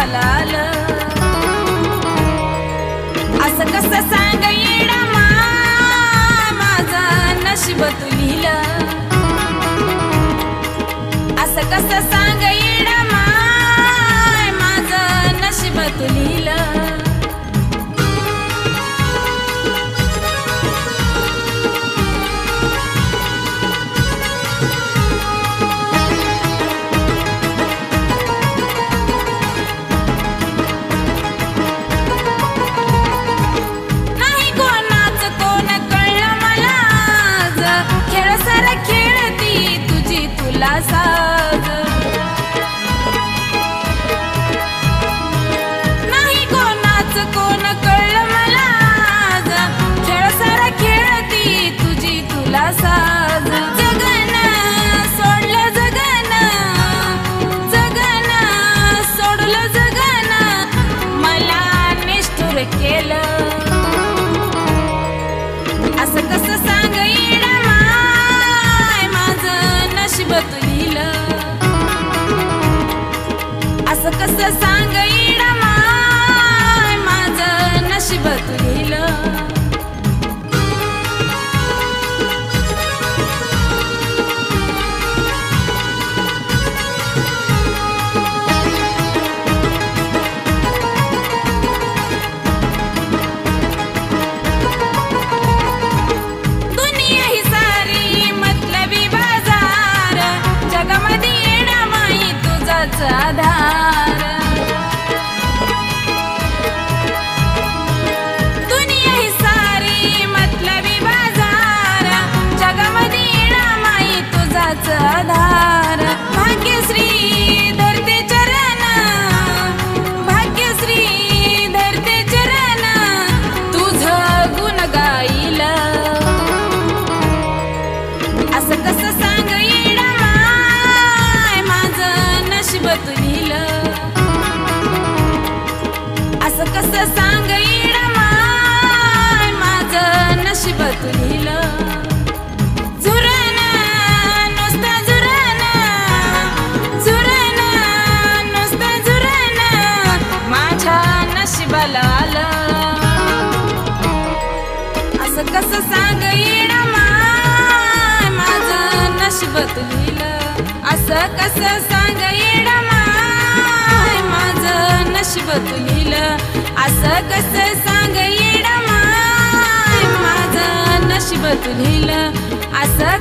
नशिबाला आलं. असं कसं सांग येडा माझं नशीब तू लिहिलं. असं कसं सांग येडा माझं नशीब तू लिहिलं. साज नाही कोणाच कोण कळलं मला. खेळ सारा खेळती तुझी तुला साज. जगन सोडलं जगन जगन सोडलं जगन मला निष्ठुर केलं. असं कसं सांग येडा माझं नशीब तू लिहिलं. असं कसं सांग येडा माझं नशीब तू लिहिलं. आधार दुनिया ही सारी मतलबी बाजार. जगामध्ये येणा माई तुझाच आधार. भाग्यश्री धरते चरण भाग्यश्री धरते चरण तुझं गुण गाईलं. असं कसं सांग येडा माझं नशीब तू लिहिलं. असं कसं सांग येडा माझं नशीब तू लिहिलं. झुरण नुसतं झुरण झुरण नुसतं झुरण माझ्या नशिबाला आलं. असं कसं सांग येडा माझं नशीब तू लिहिलं. असं कसं सांग येडा माझं नशीब तू लिहिलं. असं कसं सांग येडा माझं नशीब तू लिहिलं. असं